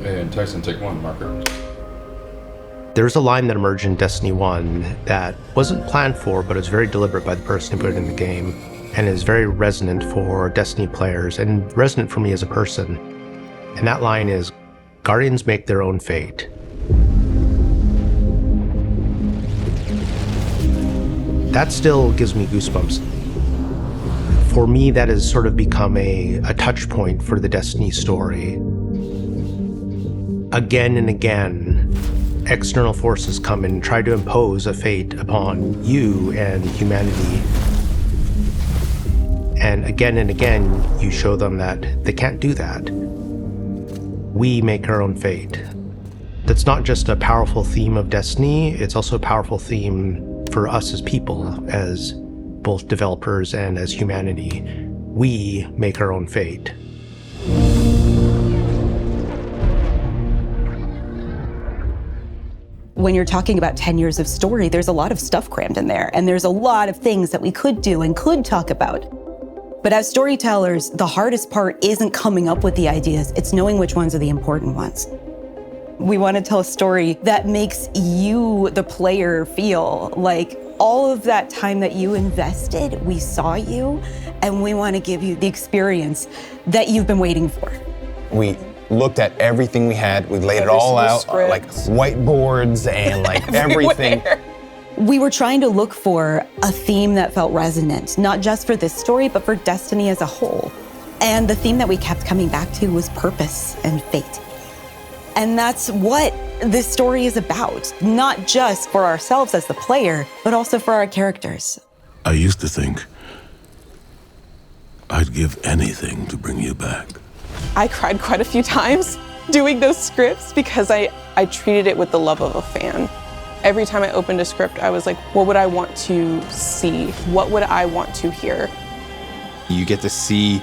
And Tyson, take one, marker. There's a line that emerged in Destiny 1 that wasn't planned for, but was very deliberate by the person who put it in the game, and is very resonant for Destiny players, and resonant for me as a person. And that line is, Guardians make their own fate. That still gives me goosebumps. For me, that has sort of become a touch point for the Destiny story. Again and again, external forces come and try to impose a fate upon you and humanity. And again, you show them that they can't do that. We make our own fate. That's not just a powerful theme of Destiny, it's also a powerful theme for us as people, as both developers and as humanity. We make our own fate. When you're talking about 10 years of story, there's a lot of stuff crammed in there, and there's a lot of things that we could do and could talk about. But as storytellers, the hardest part isn't coming up with the ideas, it's knowing which ones are the important ones. We want to tell a story that makes you, the player, feel like all of that time that you invested, we saw you, and we want to give you the experience that you've been waiting for. We looked at everything we had, we laid it all out, like whiteboards and like everything. We were trying to look for a theme that felt resonant, not just for this story, but for Destiny as a whole. And the theme that we kept coming back to was purpose and fate. And that's what this story is about, not just for ourselves as the player, but also for our characters. I used to think I'd give anything to bring you back. I cried quite a few times doing those scripts because I treated it with the love of a fan. Every time I opened a script, I was like, what would I want to see? What would I want to hear? You get to see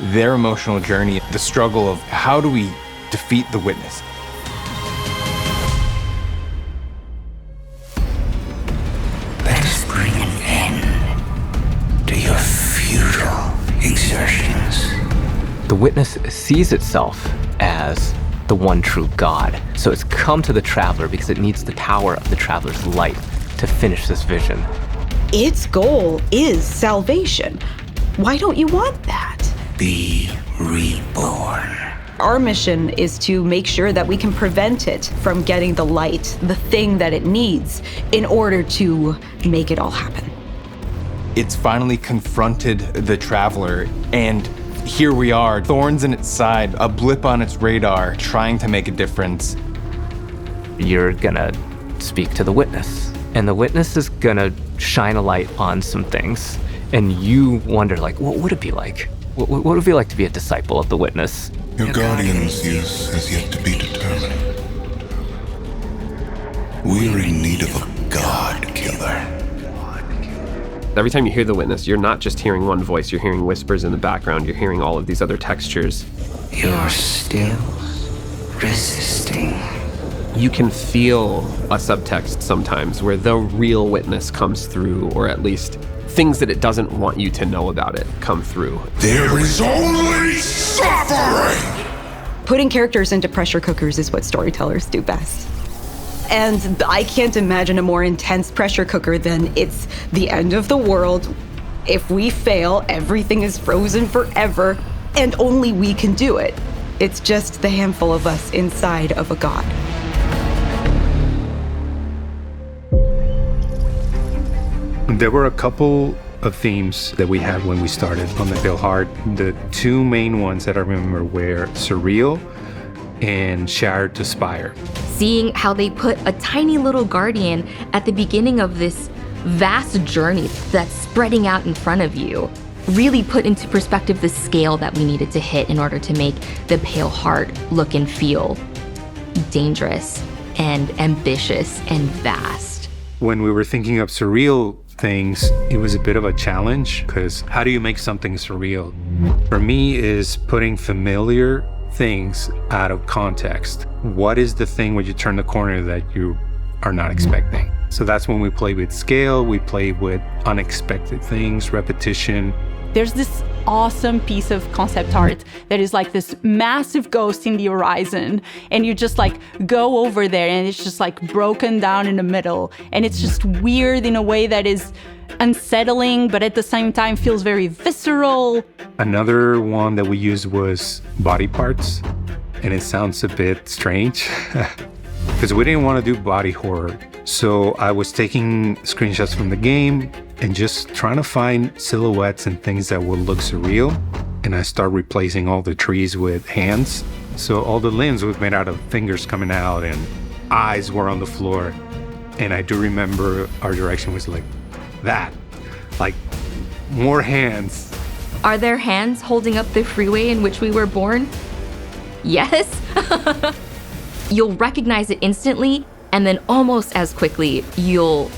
their emotional journey, the struggle of how do we defeat the Witness? Let us bring an end to your futile exertions. The Witness sees itself as the one true God. So it's come to the Traveler because it needs the power of the Traveler's light to finish this vision. Its goal is salvation. Why don't you want that? Be reborn. Our mission is to make sure that we can prevent it from getting the light, the thing that it needs, in order to make it all happen. It's finally confronted the Traveler, and here we are, thorns in its side, a blip on its radar, trying to make a difference. You're gonna speak to the Witness, and the Witness is gonna shine a light on some things, and you wonder, like, what would it be like? What would it be like to be a disciple of the Witness? Your Guardian's use has yet to be determined. We're in need of a God killer. Every time you hear the Witness, you're not just hearing one voice, you're hearing whispers in the background, you're hearing all of these other textures. You're still resisting. You can feel a subtext sometimes where the real Witness comes through, or at least things that it doesn't want you to know about it come through. There is only suffering! Putting characters into pressure cookers is what storytellers do best. And I can't imagine a more intense pressure cooker than it's the end of the world. If we fail, everything is frozen forever, and only we can do it. It's just the handful of us inside of a god. There were a couple of themes that we had when we started on the Bill Hard. The two main ones that I remember were surreal and shattered to spire. Seeing how they put a tiny little guardian at the beginning of this vast journey that's spreading out in front of you really put into perspective the scale that we needed to hit in order to make the Pale Heart look and feel dangerous and ambitious and vast. When we were thinking of surreal things, it was a bit of a challenge, because how do you make something surreal? For me, is putting familiar things out of context. What is the thing when you turn the corner that you are not expecting? So that's when we play with scale, we play with unexpected things, repetition, There's this awesome piece of concept art that is like this massive ghost in the horizon, and you just like go over there and it's just like broken down in the middle, and it's just weird in a way that is unsettling, but at the same time feels very visceral. Another one that we used was body parts, and it sounds a bit strange because we didn't want to do body horror. So I was taking screenshots from the game and just trying to find silhouettes and things that would look surreal. And I started replacing all the trees with hands. So all the limbs were made out of fingers coming out and eyes were on the floor. And I do remember our direction was like that, like more hands. Are there hands holding up the freeway in which we were born? Yes. You'll recognize it instantly, and then almost as quickly, you'll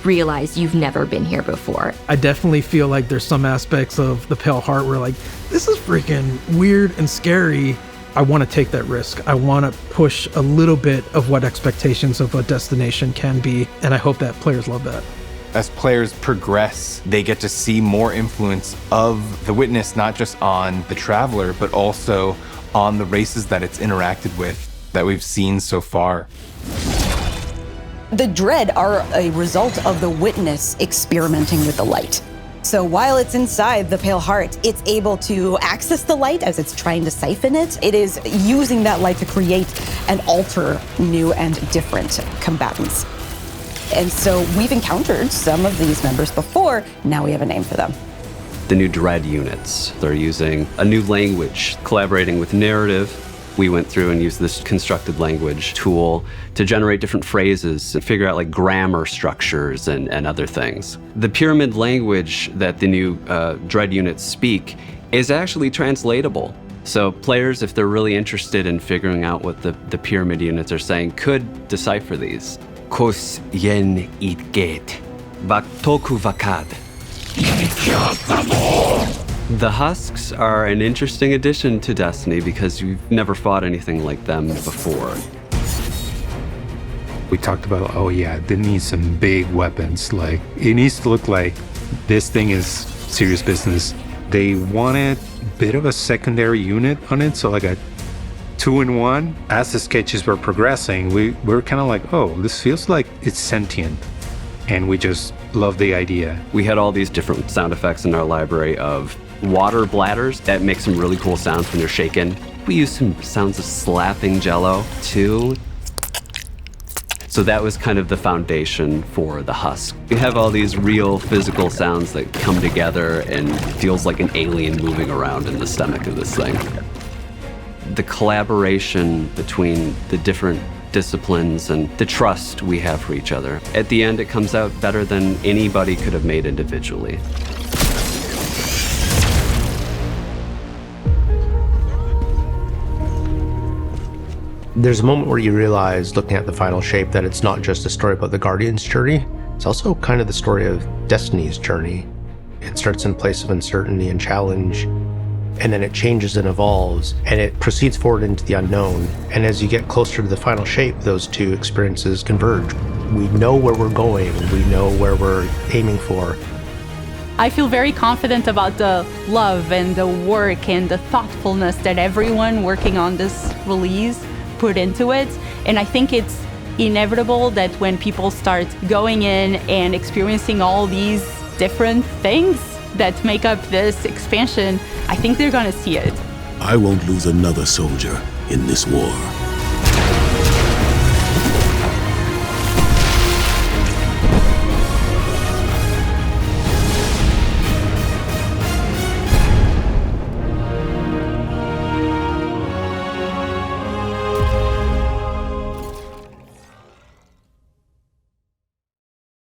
realize you've never been here before. I definitely feel like there's some aspects of the Pale Heart where like, this is freaking weird and scary. I want to take that risk. I want to push a little bit of what expectations of a destination can be, and I hope that players love that. As players progress, they get to see more influence of the Witness, not just on the Traveler, but also on the races that it's interacted with that we've seen so far. The Dread are a result of the Witness experimenting with the light. So while it's inside the Pale Heart, it's able to access the light as it's trying to siphon it. It is using that light to create and alter new and different combatants. And so we've encountered some of these members before. Now we have a name for them. The new Dread units. They're using a new language, collaborating with narrative. We went through and used this constructed language tool to generate different phrases and figure out like grammar structures and other things. The pyramid language that the new Dread units speak is actually translatable. So players, if they're really interested in figuring out what the pyramid units are saying, could decipher these. Kos yen itget, baktoku vakad. The Husks are an interesting addition to Destiny because we've never fought anything like them before. We talked about, oh yeah, they need some big weapons. Like, it needs to look like this thing is serious business. They wanted a bit of a secondary unit on it, so like a 2-in-1. As the sketches were progressing, we were kind of like, oh, this feels like it's sentient. And we just loved the idea. We had all these different sound effects in our library of water bladders that make some really cool sounds when they're shaken. We used some sounds of slapping jello too. So that was kind of the foundation for the Husk. We have all these real physical sounds that come together and feels like an alien moving around in the stomach of this thing. The collaboration between the different disciplines and the trust we have for each other. At the end, it comes out better than anybody could have made individually. There's a moment where you realize, looking at the final shape, that it's not just a story about the Guardian's journey, it's also kind of the story of Destiny's journey. It starts in a place of uncertainty and challenge, and then it changes and evolves, and it proceeds forward into the unknown. And as you get closer to the final shape, those two experiences converge. We know where we're going, we know where we're aiming for. I feel very confident about the love and the work and the thoughtfulness that everyone working on this release put into it. And I think it's inevitable that when people start going in and experiencing all these different things that make up this expansion, I think they're gonna see it. I won't lose another soldier in this war.